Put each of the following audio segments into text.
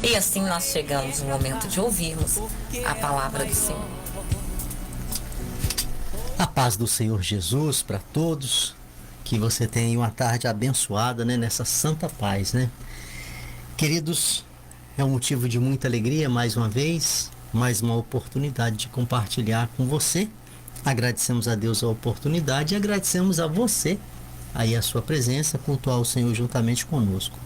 E assim nós chegamos no momento de ouvirmos a palavra do Senhor. A paz do Senhor Jesus para todos, que você tenha uma tarde abençoada, né, nessa santa paz, né? Queridos, é um motivo de muita alegria mais uma vez, mais uma oportunidade de compartilhar com você. Agradecemos a Deus a oportunidade e agradecemos a você aí a sua presença, cultuar o Senhor juntamente conosco.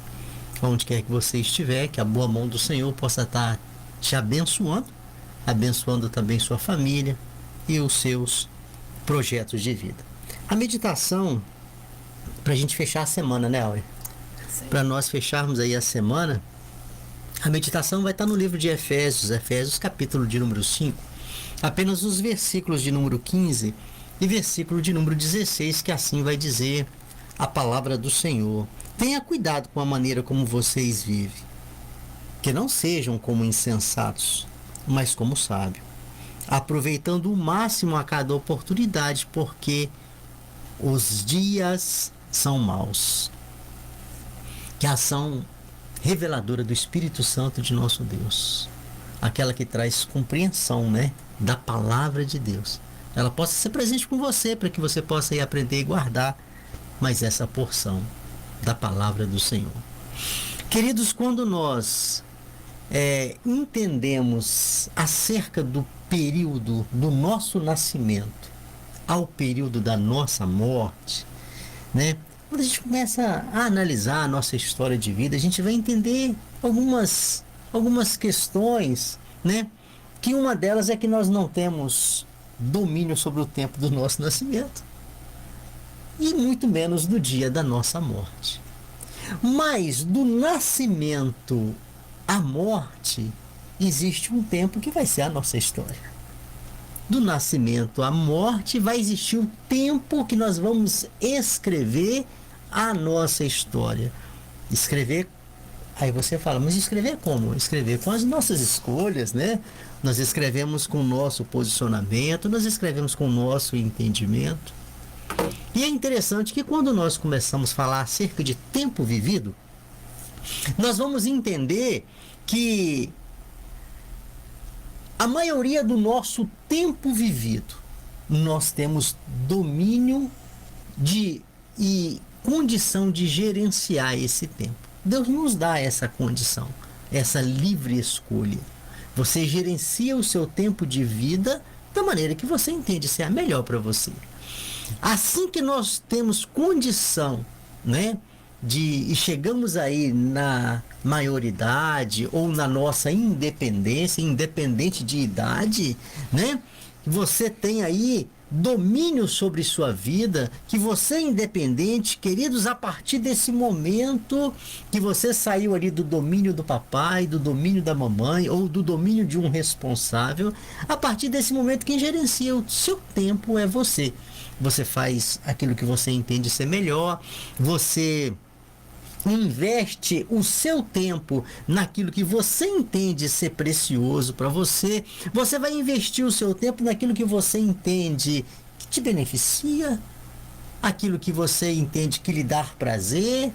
Onde quer que você estiver, que a boa mão do Senhor possa estar te abençoando, abençoando também sua família e os seus projetos de vida. A meditação, para a gente fechar a semana, né, Aure? Para nós fecharmos aí a semana, a meditação vai estar no livro de Efésios capítulo de número 5, apenas os versículos de número 15 e versículo de número 16, que assim vai dizer a palavra do Senhor. Tenha cuidado com a maneira como vocês vivem, que não sejam como insensatos, mas como sábios, aproveitando o máximo a cada oportunidade, porque os dias são maus. Que a ação reveladora do Espírito Santo de nosso Deus, aquela que traz compreensão, né, da palavra de Deus, ela possa ser presente com você, para que você possa ir aprender e guardar mais essa porção da palavra do Senhor. Queridos, quando nós entendemos acerca do período do nosso nascimento ao período da nossa morte, né? Quando a gente começa a analisar a nossa história de vida, a gente vai entender algumas questões, né? Que uma delas é que nós não temos domínio sobre o tempo do nosso nascimento e muito menos do dia da nossa morte. Mas do nascimento à morte existe um tempo que vai ser a nossa história. Do nascimento à morte vai existir um tempo que nós vamos escrever a nossa história. Escrever, aí você fala, mas escrever como? Escrever com as nossas escolhas, né? Nós escrevemos com o nosso posicionamento, nós escrevemos com o nosso entendimento. E é interessante que quando nós começamos a falar acerca de tempo vivido, nós vamos entender que a maioria do nosso tempo vivido, nós temos domínio e condição de gerenciar esse tempo. Deus nos dá essa condição, essa livre escolha. Você gerencia o seu tempo de vida da maneira que você entende ser a melhor para você. Assim que nós temos condição, né, e chegamos aí na maioridade ou na nossa independência, independente de idade, né? Você tem aí domínio sobre sua vida, que você é independente, queridos, a partir desse momento que você saiu ali do domínio do papai, do domínio da mamãe ou do domínio de um responsável, a partir desse momento quem gerencia o seu tempo é você. Você faz aquilo que você entende ser melhor, você investe o seu tempo naquilo que você entende ser precioso para você. Você vai investir o seu tempo naquilo que você entende que te beneficia, aquilo que você entende que lhe dá prazer.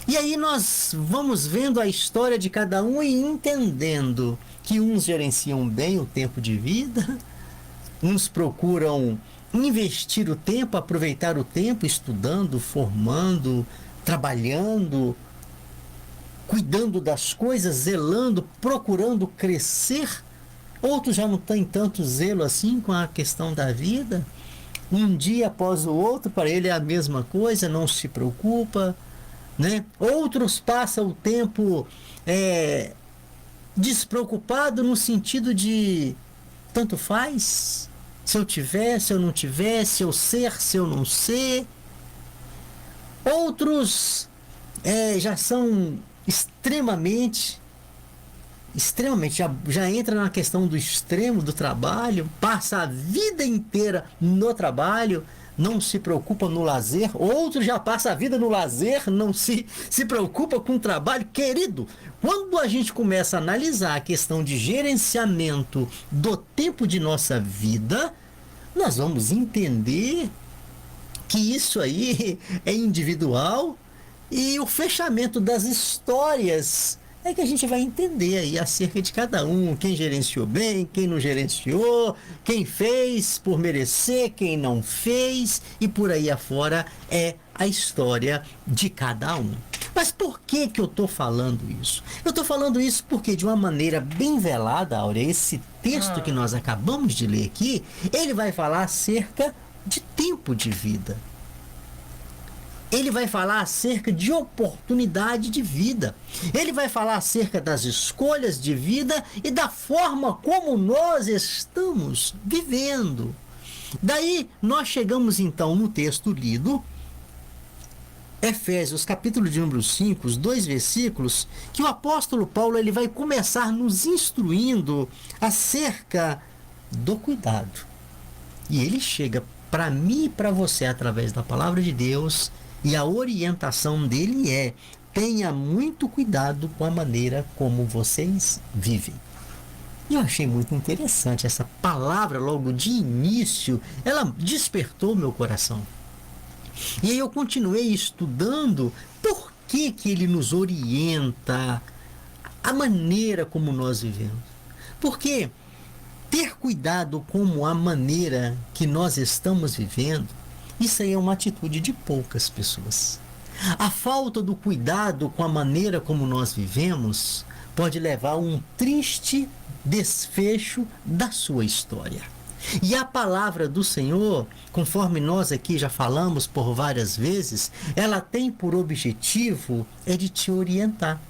E aí nós vamos vendo a história de cada um e entendendo que uns gerenciam bem o tempo de vida, uns procuram investir o tempo, aproveitar o tempo estudando, formando, trabalhando, cuidando das coisas, zelando, procurando crescer. Outros já não têm tanto zelo assim com a questão da vida. Um dia após o outro, para ele é a mesma coisa, não se preocupa, né? Outros passam o tempo despreocupado no sentido de tanto faz, se eu tiver, se eu não tiver, se eu ser, se eu não ser. Outros já são extremamente, já entra na questão do extremo do trabalho, passa a vida inteira no trabalho, não se preocupa no lazer. Outros já passa a vida no lazer, não se preocupa com o trabalho. Querido, quando a gente começa a analisar a questão de gerenciamento do tempo de nossa vida, nós vamos entender que isso aí é individual e o fechamento das histórias é que a gente vai entender aí acerca de cada um, quem gerenciou bem, quem não gerenciou, quem fez por merecer, quem não fez, e por aí afora é a história de cada um. Mas por que que eu estou falando isso? Eu estou falando isso porque, de uma maneira bem velada, Áurea, esse texto que nós acabamos de ler aqui, ele vai falar acerca de tempo de vida. Ele vai falar acerca de oportunidade de vida. Ele vai falar acerca das escolhas de vida e da forma como nós estamos vivendo. Daí nós chegamos então no texto lido, Efésios, capítulo de número 5, os 2 versículos, que o apóstolo Paulo ele vai começar nos instruindo acerca do cuidado. E ele chega para mim e para você através da palavra de Deus, e a orientação dele é: tenha muito cuidado com a maneira como vocês vivem. E eu achei muito interessante essa palavra logo de início, ela despertou meu coração. E aí eu continuei estudando por que que ele nos orienta a maneira como nós vivemos. Porque ter cuidado com a maneira que nós estamos vivendo, isso aí é uma atitude de poucas pessoas. A falta do cuidado com a maneira como nós vivemos pode levar a um triste desfecho da sua história. E a palavra do Senhor, conforme nós aqui já falamos por várias vezes, ela tem por objetivo de te orientar.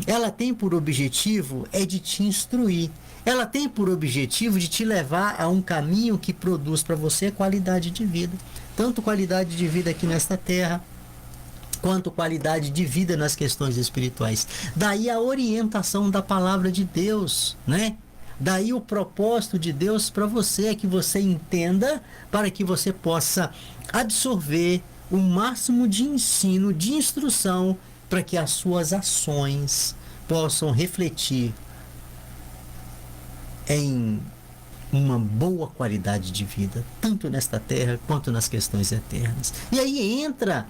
Ela tem por objetivo de te instruir. Ela tem por objetivo de te levar a um caminho que produz para você qualidade de vida. Tanto qualidade de vida aqui nesta terra, quanto qualidade de vida nas questões espirituais. Daí a orientação da palavra de Deus, né? Daí o propósito de Deus para você é que você entenda, para que você possa absorver o máximo de ensino, de instrução, para que as suas ações possam refletir em uma boa qualidade de vida, tanto nesta terra quanto nas questões eternas. E aí entra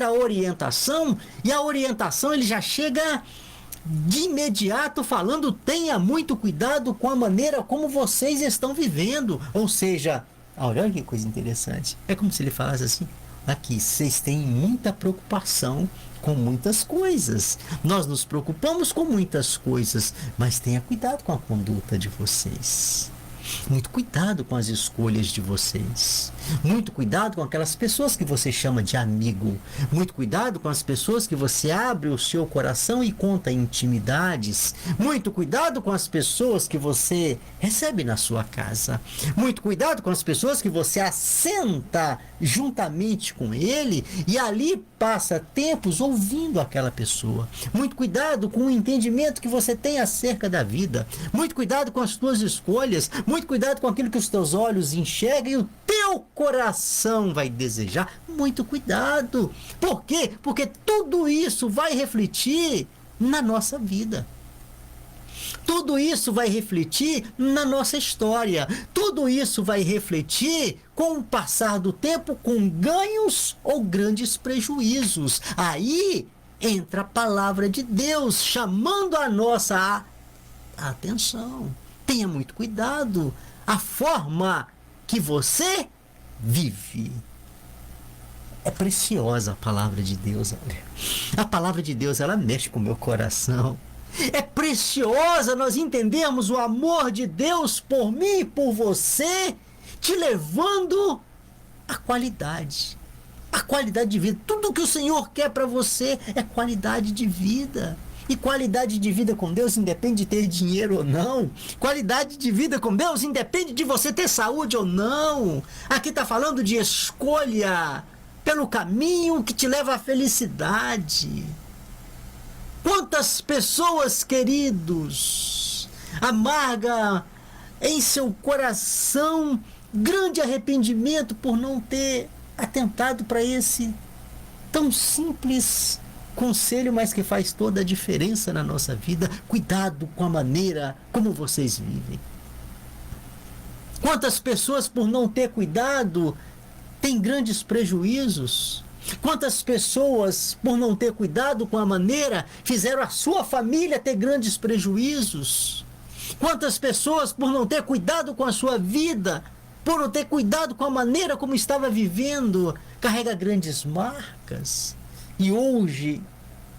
a orientação, e a orientação ele já chega de imediato falando: tenha muito cuidado com a maneira como vocês estão vivendo. Ou seja, olha que coisa interessante, é como se ele falasse assim: aqui, vocês têm muita preocupação com muitas coisas, nós nos preocupamos com muitas coisas, mas tenha cuidado com a conduta de vocês. Muito cuidado com as escolhas de vocês. Muito cuidado com aquelas pessoas que você chama de amigo. Muito cuidado com as pessoas que você abre o seu coração e conta intimidades. Muito cuidado com as pessoas que você recebe na sua casa. Muito cuidado com as pessoas que você assenta juntamente com ele e ali passa tempos ouvindo aquela pessoa. Muito cuidado com o entendimento que você tem acerca da vida. Muito cuidado com as suas escolhas. Muito cuidado com aquilo que os teus olhos enxergam e o teu coração vai desejar. Muito cuidado. Por quê? Porque tudo isso vai refletir na nossa vida. Tudo isso vai refletir na nossa história. Tudo isso vai refletir com o passar do tempo, com ganhos ou grandes prejuízos. Aí entra a palavra de Deus chamando a nossa atenção. Tenha muito cuidado. A forma que você vive. É preciosa a palavra de Deus. A palavra de Deus, ela mexe com o meu coração. É preciosa nós entendermos o amor de Deus por mim e por você, te levando à qualidade. A qualidade de vida. Tudo que o Senhor quer para você é qualidade de vida. E qualidade de vida com Deus independe de ter dinheiro ou não. Qualidade de vida com Deus independe de você ter saúde ou não. Aqui está falando de escolha pelo caminho que te leva à felicidade. Quantas pessoas, queridos, amarga em seu coração grande arrependimento por não ter atentado para esse tão simples conselho, mas que faz toda a diferença na nossa vida. Cuidado com a maneira como vocês vivem. Quantas pessoas, por não ter cuidado, têm grandes prejuízos. Quantas pessoas, por não ter cuidado com a maneira, fizeram a sua família ter grandes prejuízos? Quantas pessoas, por não ter cuidado com a sua vida, por não ter cuidado com a maneira como estava vivendo, carrega grandes marcas? E hoje,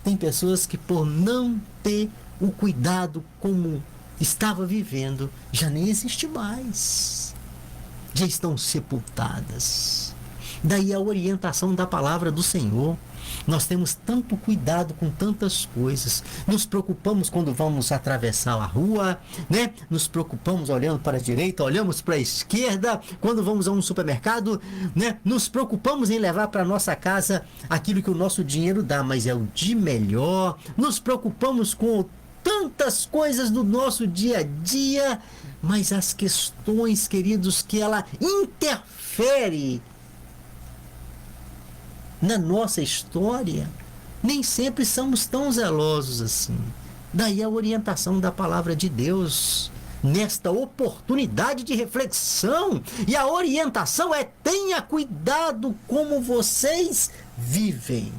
tem pessoas que, por não ter o cuidado como estava vivendo, já nem existe mais. Já estão sepultadas. Daí a orientação da palavra do Senhor. Nós temos tanto cuidado com tantas coisas. Nos preocupamos quando vamos atravessar a rua, né? Nos preocupamos olhando para a direita, olhamos para a esquerda, quando vamos a um supermercado, né? Nos preocupamos em levar para nossa casa aquilo que o nosso dinheiro dá, mas é o de melhor. Nos preocupamos com tantas coisas do nosso dia a dia, mas as questões, queridos, que ela interfere na nossa história, nem sempre somos tão zelosos assim. Daí a orientação da palavra de Deus nesta oportunidade de reflexão. E a orientação é: tenha cuidado como vocês vivem.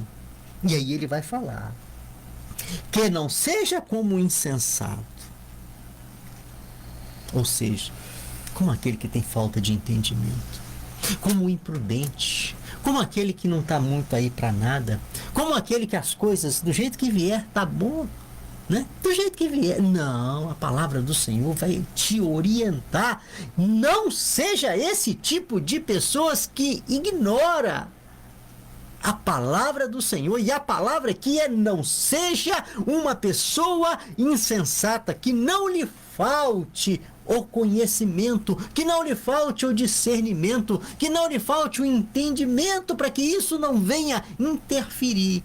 E aí ele vai falar que não seja como o insensato, ou seja, como aquele que tem falta de entendimento, como o imprudente, como aquele que não está muito aí para nada, como aquele que as coisas, do jeito que vier, tá bom, né? Do jeito que vier. Não, a palavra do Senhor vai te orientar. Não seja esse tipo de pessoas que ignora a palavra do Senhor. E a palavra aqui é: não seja uma pessoa insensata, que não lhe falte o conhecimento, que não lhe falte o discernimento, que não lhe falte o entendimento, para que isso não venha interferir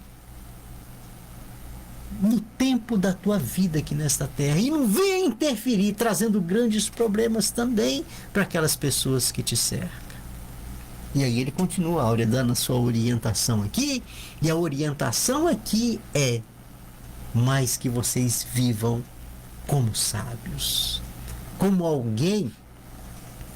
no tempo da tua vida aqui nesta terra, e não venha interferir trazendo grandes problemas também para aquelas pessoas que te cercam. E aí ele continua dando a sua orientação aqui, e a orientação aqui é: mais que vocês vivam como sábios, como alguém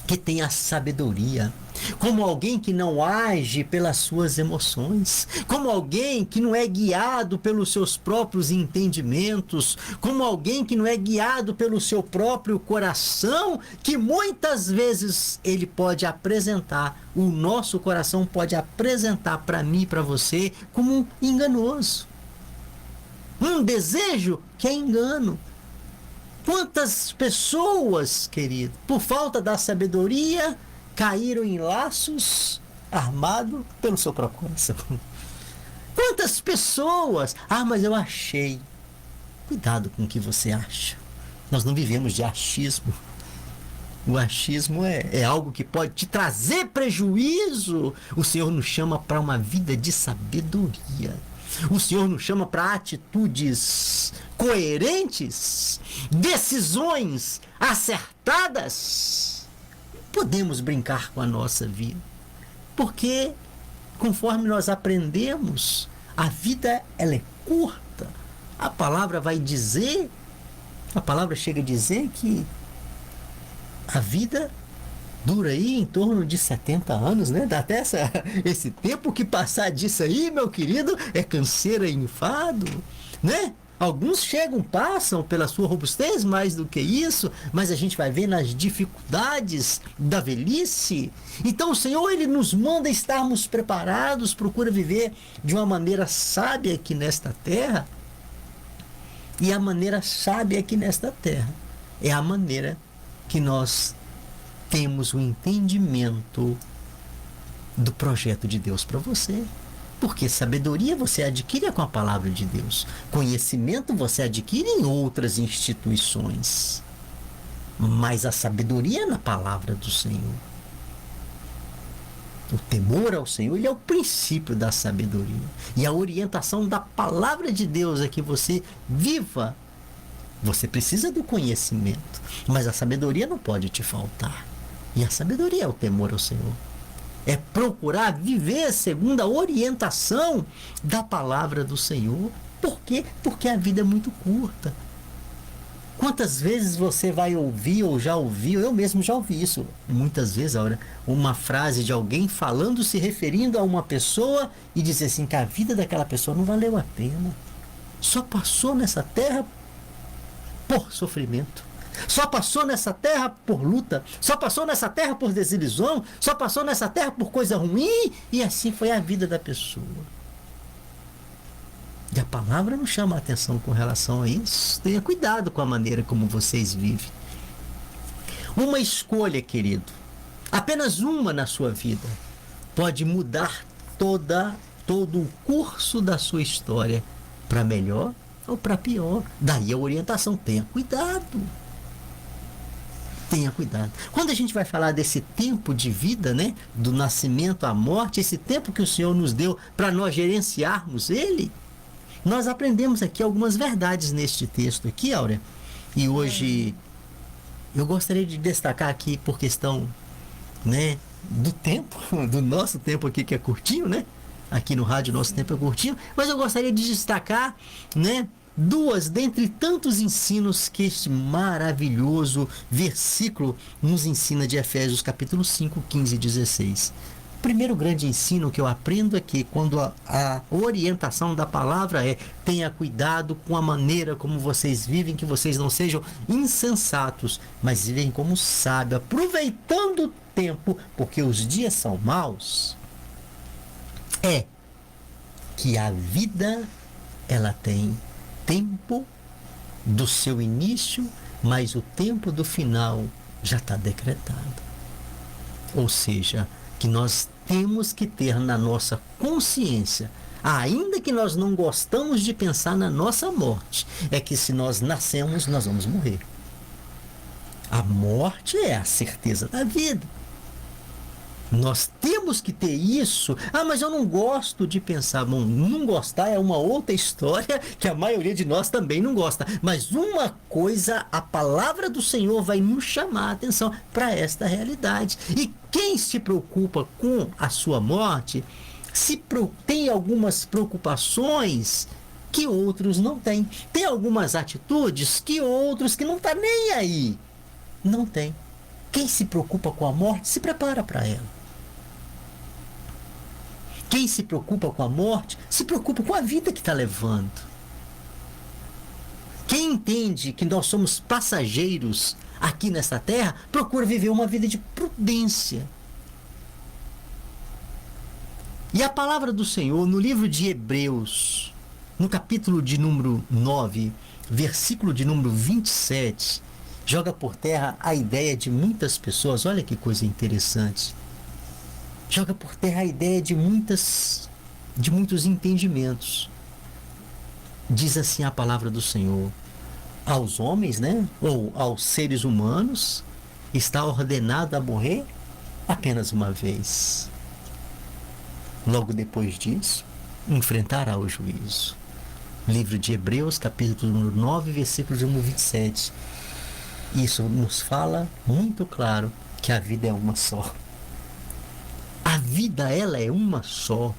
que tem a sabedoria, como alguém que não age pelas suas emoções, como alguém que não é guiado pelos seus próprios entendimentos, como alguém que não é guiado pelo seu próprio coração, que muitas vezes ele pode apresentar, o nosso coração pode apresentar para mim e para você como enganoso. Um desejo que é engano. Quantas pessoas, querido, por falta da sabedoria, caíram em laços armados pelo seu próprio coração? Quantas pessoas? Mas eu achei. Cuidado com o que você acha. Nós não vivemos de achismo. O achismo é algo que pode te trazer prejuízo. O Senhor nos chama para uma vida de sabedoria. O Senhor nos chama para atitudes coerentes, decisões acertadas. Podemos brincar com a nossa vida, porque conforme nós aprendemos, a vida ela é curta. A palavra vai dizer, a palavra chega a dizer que a vida dura aí em torno de 70 anos, né? Dá até esse tempo que passar disso aí, meu querido, é canseira e enfado, né? Alguns passam pela sua robustez mais do que isso, mas a gente vai ver nas dificuldades da velhice. Então o Senhor, ele nos manda estarmos preparados, procura viver de uma maneira sábia aqui nesta terra. E a maneira sábia aqui nesta terra é a maneira que nós temos o entendimento do projeto de Deus para você. Porque sabedoria você adquire com a palavra de Deus. Conhecimento você adquire em outras instituições. Mas a sabedoria é na palavra do Senhor. O temor ao Senhor, ele é o princípio da sabedoria. E a orientação da palavra de Deus é que você viva. Você precisa do conhecimento, mas a sabedoria não pode te faltar. E a sabedoria é o temor ao Senhor. É procurar viver segundo a orientação da palavra do Senhor. Por quê? Porque a vida é muito curta. Quantas vezes você vai ouvir ou já ouviu, eu mesmo já ouvi isso, muitas vezes, olha, uma frase de alguém falando, se referindo a uma pessoa e dizer assim que a vida daquela pessoa não valeu a pena. Só passou nessa terra por sofrimento. Só passou nessa terra por luta. Só passou nessa terra por desilusão. Só passou nessa terra por coisa ruim. E assim foi a vida da pessoa. E a palavra não chama a atenção com relação a isso. Tenha cuidado com a maneira como vocês vivem. Uma escolha, querido, apenas uma na sua vida, pode mudar todo o curso da sua história para melhor ou para pior. Daí a orientação. Tenha cuidado. Tenha cuidado. Quando a gente vai falar desse tempo de vida, né, do nascimento à morte, esse tempo que o Senhor nos deu para nós gerenciarmos ele, nós aprendemos aqui algumas verdades neste texto aqui, Áurea. E hoje eu gostaria de destacar aqui por questão, né, do tempo, do nosso tempo aqui que é curtinho, né? Aqui no rádio nosso tempo é curtinho, mas eu gostaria de destacar, né, duas dentre tantos ensinos que este maravilhoso versículo nos ensina de Efésios capítulo 5, 15 e 16. O primeiro grande ensino que eu aprendo é que quando a orientação da palavra é: tenha cuidado com a maneira como vocês vivem, que vocês não sejam insensatos, mas vivem como sábios, aproveitando o tempo, porque os dias são maus. É que a vida, ela tem tempo do seu início, mas o tempo do final já está decretado. Ou seja, que nós temos que ter na nossa consciência, ainda que nós não gostamos de pensar na nossa morte, é que se nós nascemos, nós vamos morrer. A morte é a certeza da vida. Nós temos que ter isso. Ah, mas eu não gosto de pensar. Bom, não gostar é uma outra história que a maioria de nós também não gosta. Mas uma coisa, a palavra do Senhor vai nos chamar a atenção para esta realidade. E quem se preocupa com a sua morte, tem algumas preocupações que outros não têm. Tem algumas atitudes que outros que não estão nem aí não têm. Quem se preocupa com a morte, se prepara para ela. Quem se preocupa com a morte, se preocupa com a vida que está levando. Quem entende que nós somos passageiros aqui nessa terra, procura viver uma vida de prudência. E a palavra do Senhor, no livro de Hebreus, no capítulo de número 9, versículo de número 27, joga por terra a ideia de muitas pessoas. Olha que coisa interessante. Joga por terra a ideia de muitos entendimentos. Diz assim a palavra do Senhor: aos homens, né, ou aos seres humanos, está ordenado a morrer apenas uma vez. Logo depois disso, enfrentará o juízo. Livro de Hebreus, capítulo 9, versículo número 27. Isso nos fala muito claro que a vida é uma só. A vida, ela é uma só.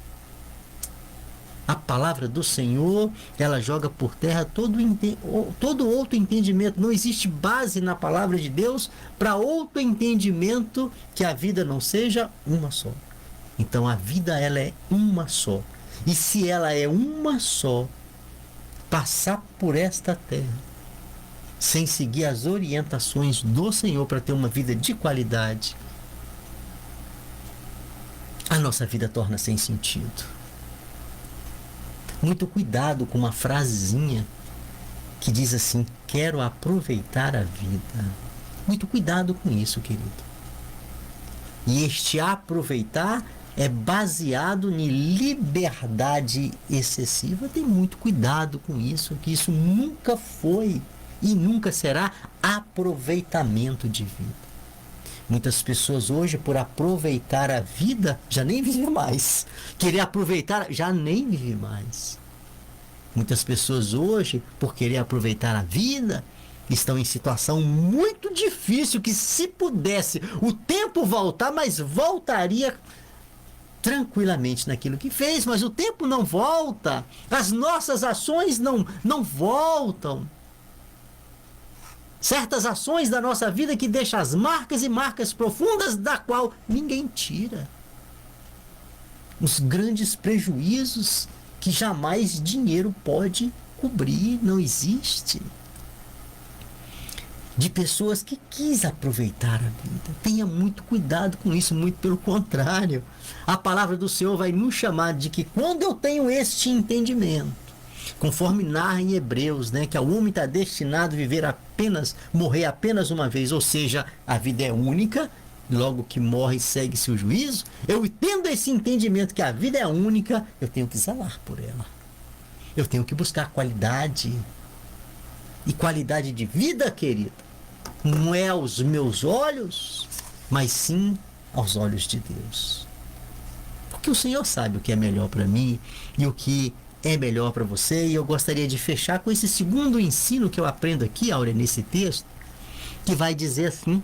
A palavra do Senhor, ela joga por terra todo outro entendimento. Não existe base na palavra de Deus para outro entendimento que a vida não seja uma só. Então a vida, ela é uma só. E se ela é uma só, passar por esta terra sem seguir as orientações do Senhor para ter uma vida de qualidade, a nossa vida torna sem sentido. Muito cuidado com uma frasezinha que diz assim: quero aproveitar a vida. Muito cuidado com isso, querido. E este aproveitar é baseado em liberdade excessiva. Tem muito cuidado com isso, que isso nunca foi e nunca será aproveitamento de vida. Muitas pessoas hoje, por aproveitar a vida, já nem vivem mais. Querer aproveitar, já nem vive mais. Muitas pessoas hoje, por querer aproveitar a vida, estão em situação muito difícil, que se pudesse o tempo voltar, mas voltaria tranquilamente naquilo que fez, mas o tempo não volta. As nossas ações não voltam. certas ações da nossa vida que deixam as marcas e marcas profundas da qual ninguém tira. Os grandes prejuízos que jamais dinheiro pode cobrir, não existe. De pessoas que quis aproveitar a vida. Tenha muito cuidado com isso, muito pelo contrário. A palavra do Senhor vai nos chamar de que quando eu tenho este entendimento, conforme narra em Hebreus, né, que o homem está destinado a viver apenas, morrer apenas uma vez, ou seja, a vida é única, logo que morre segue-se o juízo. Eu tendo esse entendimento que a vida é única, eu tenho que zelar por ela. Eu tenho que buscar qualidade. E qualidade de vida, querida, não é aos meus olhos, mas sim aos olhos de Deus. Porque o Senhor sabe o que é melhor para mim e o que é melhor para você. E eu gostaria de fechar com esse segundo ensino que eu aprendo aqui, Áurea, nesse texto, que vai dizer assim,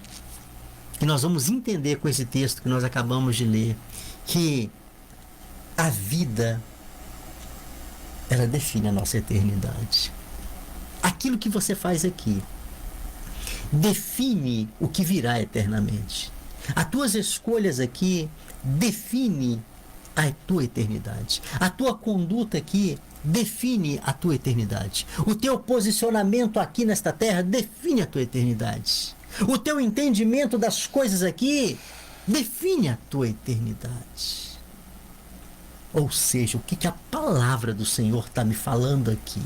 que nós vamos entender com esse texto que nós acabamos de ler, que a vida, ela define a nossa eternidade. Aquilo que você faz aqui define o que virá eternamente. As tuas escolhas aqui define a tua eternidade. A tua conduta aqui define a tua eternidade. O teu posicionamento aqui nesta terra define a tua eternidade. O teu entendimento das coisas aqui define a tua eternidade. Ou seja, o que a palavra do Senhor está me falando aqui?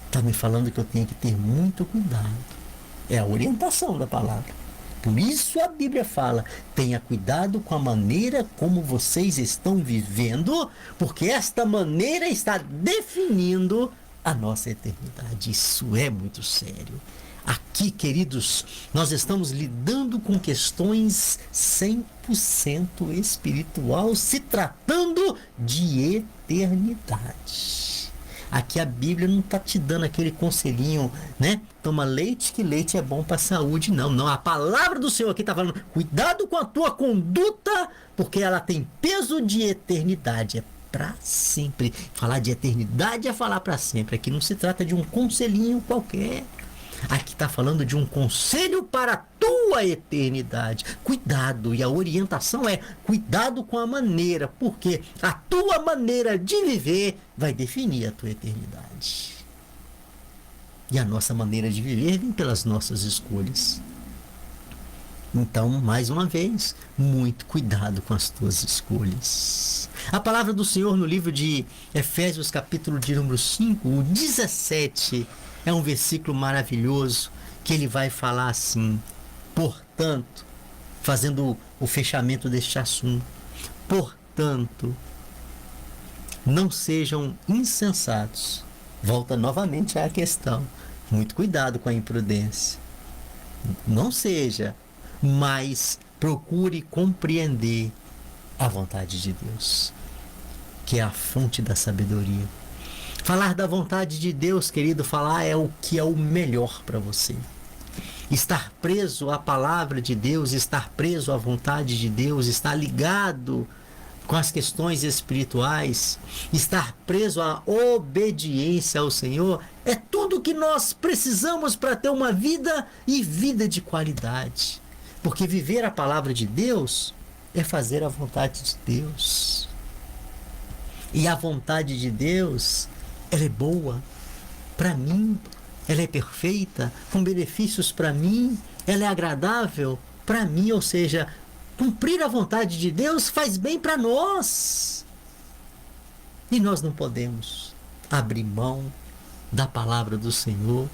Está me falando que eu tenho que ter muito cuidado. É a orientação da palavra. Por isso a Bíblia fala, tenha cuidado com a maneira como vocês estão vivendo, porque esta maneira está definindo a nossa eternidade. Isso é muito sério. Aqui, queridos, nós estamos lidando com questões 100% espiritual, se tratando de eternidade. Aqui a Bíblia não está te dando aquele conselhinho, né? Toma leite, que leite é bom para a saúde. Não, não. A palavra do Senhor aqui está falando, cuidado com a tua conduta, porque ela tem peso de eternidade. É para sempre. Falar de eternidade é falar para sempre. Aqui não se trata de um conselhinho qualquer. Aqui está falando de um conselho para a tua eternidade. Cuidado, e a orientação é cuidado com a maneira, porque a tua maneira de viver vai definir a tua eternidade. E a nossa maneira de viver vem pelas nossas escolhas. Então, mais uma vez, muito cuidado com as tuas escolhas. A palavra do Senhor no livro de Efésios, capítulo de número 5, o 17, é um versículo maravilhoso, que ele vai falar assim, portanto, fazendo o fechamento deste assunto, portanto, não sejam insensatos. Volta novamente à questão, muito cuidado com a imprudência. Não seja, mas procure compreender a vontade de Deus, que é a fonte da sabedoria. Falar da vontade de Deus, querido, falar é o que é o melhor para você. Estar preso à palavra de Deus, estar preso à vontade de Deus, estar ligado com as questões espirituais, estar preso à obediência ao Senhor, é tudo que nós precisamos para ter uma vida e vida de qualidade. Porque viver a palavra de Deus é fazer a vontade de Deus. E a vontade de Deus, ela é boa para mim, ela é perfeita, com benefícios para mim, ela é agradável para mim, ou seja, cumprir a vontade de Deus faz bem para nós. E nós não podemos abrir mão da palavra do Senhor,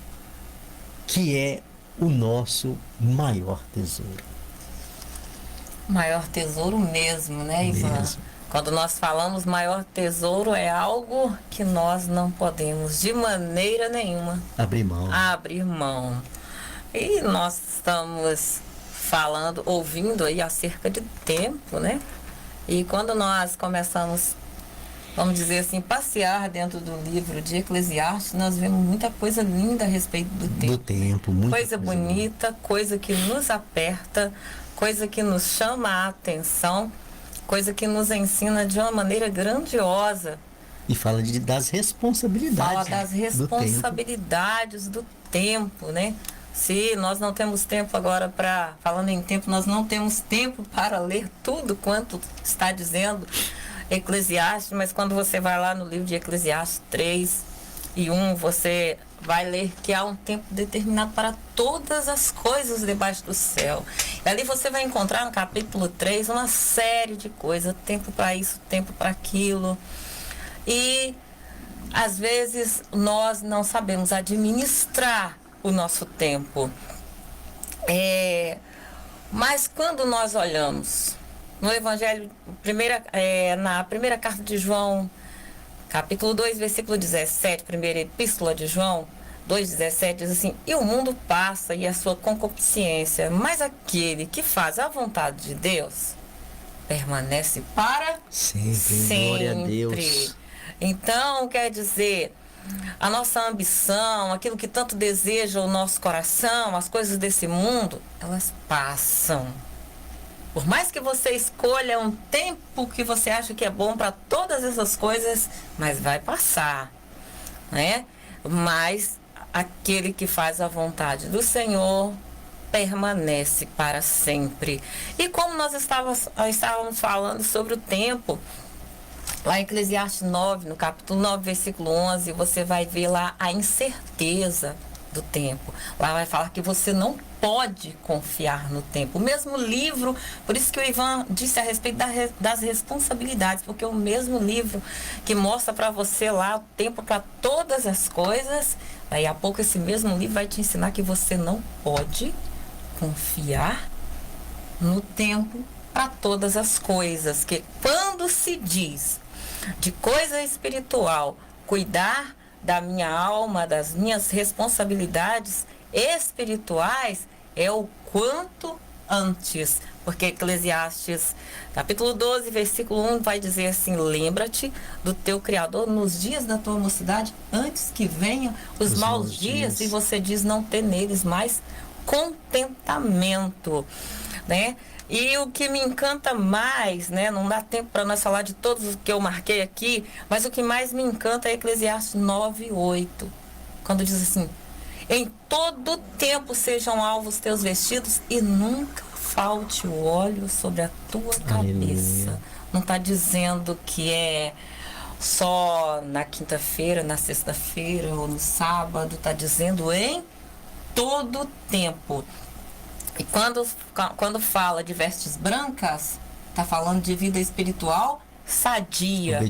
que é o nosso maior tesouro. Maior tesouro mesmo, né, Ivan? Mesmo. Quando nós falamos maior tesouro, é algo que nós não podemos, de maneira nenhuma, Abrir mão. abrir mão. E nós estamos falando, ouvindo aí acerca de tempo, né? E quando nós começamos, vamos dizer assim, passear dentro do livro de Eclesiastes, nós vemos muita coisa linda a respeito do tempo. Do tempo, muita Coisa bonita, coisa que nos aperta, coisa que nos chama a atenção, coisa que nos ensina de uma maneira grandiosa. E fala das responsabilidades. Fala das responsabilidades do tempo, né? Se nós não temos tempo agora falando em tempo, nós não temos tempo para ler tudo quanto está dizendo Eclesiastes, mas quando você vai lá no livro de Eclesiastes 3:1, você vai ler que há um tempo determinado para todas as coisas debaixo do céu. E ali você vai encontrar no capítulo 3 uma série de coisas, tempo para isso, tempo para aquilo. E às vezes nós não sabemos administrar o nosso tempo. Mas quando nós olhamos no Evangelho, na primeira carta de João, capítulo 2, versículo 17, primeira epístola de João 2,17, diz assim: e o mundo passa e a sua concupiscência, mas aquele que faz a vontade de Deus permanece para sempre. Glória a Deus. Então, quer dizer, a nossa ambição, aquilo que tanto deseja o nosso coração, as coisas desse mundo, elas passam. Por mais que você escolha um tempo que você acha que é bom para todas essas coisas, mas vai passar, né? Mas aquele que faz a vontade do Senhor permanece para sempre. E como nós estávamos falando sobre o tempo, lá em Eclesiastes 9, no capítulo 9, versículo 11, você vai ver lá a incerteza do tempo. Lá vai falar que você não pode confiar no tempo. O mesmo livro, por isso que o Ivan disse a respeito das responsabilidades, porque o mesmo livro que mostra para você lá o tempo para todas as coisas, daí a pouco esse mesmo livro vai te ensinar que você não pode confiar no tempo para todas as coisas. Que quando se diz de coisa espiritual, cuidar da minha alma, das minhas responsabilidades espirituais, é o quanto antes. Porque Eclesiastes, capítulo 12, versículo 1, vai dizer assim: lembra-te do teu Criador nos dias da tua mocidade, antes que venham os maus dias, e você diz não ter neles mais contentamento, né? E o que me encanta mais, né? Não dá tempo para nós falar de todos os que eu marquei aqui, mas o que mais me encanta é Eclesiastes 9:8, quando diz assim: em todo tempo sejam alvos teus vestidos e nunca falte o óleo sobre a tua cabeça. Aleluia. Não está dizendo que é só na quinta-feira, na sexta-feira ou no sábado, está dizendo em todo tempo. E quando fala de vestes brancas, está falando de vida espiritual sadia,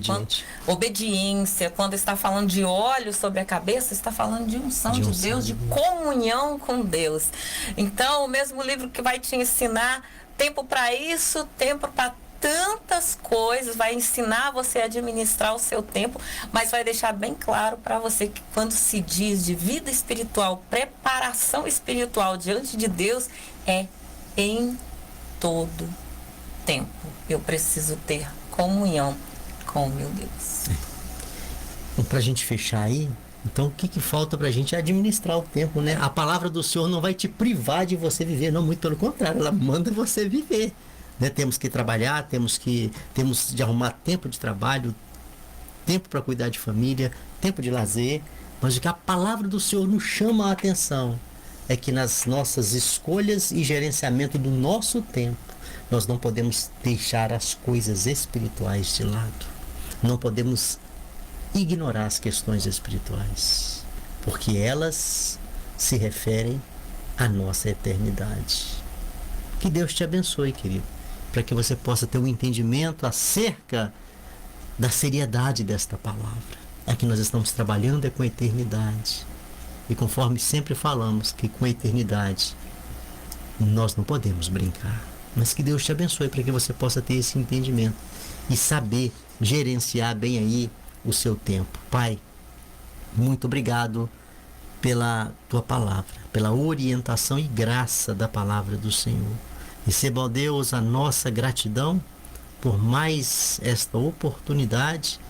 obediência. Quando está falando de óleo sobre a cabeça, está falando de unção de Deus, de comunhão com Deus. Então, o mesmo livro que vai te ensinar tempo para isso, tempo para tantas coisas, vai ensinar você a administrar o seu tempo, mas vai deixar bem claro para você que quando se diz de vida espiritual, preparação espiritual diante de Deus, é em todo tempo. Eu preciso ter comunhão com o meu Deus. Então, para a gente fechar aí, então o que falta para a gente é administrar o tempo, né? A palavra do Senhor não vai te privar de você viver, não, muito pelo contrário, ela manda você viver. Né? Temos que trabalhar, temos de arrumar tempo de trabalho, tempo para cuidar de família, tempo de lazer, mas o que a palavra do Senhor nos chama a atenção é que nas nossas escolhas e gerenciamento do nosso tempo, nós não podemos deixar as coisas espirituais de lado. Não podemos ignorar as questões espirituais, porque elas se referem à nossa eternidade. Que Deus te abençoe, querido, para que você possa ter um entendimento acerca da seriedade desta palavra. Aqui nós estamos trabalhando com a eternidade. E conforme sempre falamos que com a eternidade nós não podemos brincar. Mas que Deus te abençoe para que você possa ter esse entendimento e saber gerenciar bem aí o seu tempo. Pai, muito obrigado pela tua palavra, pela orientação e graça da palavra do Senhor. Receba, ó Deus, a nossa gratidão por mais esta oportunidade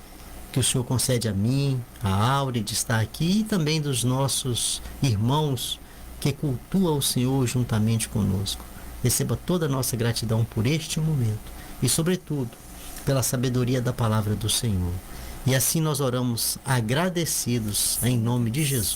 que o Senhor concede a mim, a Áurea, de estar aqui, e também dos nossos irmãos que cultuam o Senhor juntamente conosco. Receba toda a nossa gratidão por este momento e, sobretudo, pela sabedoria da palavra do Senhor. E assim nós oramos agradecidos em nome de Jesus.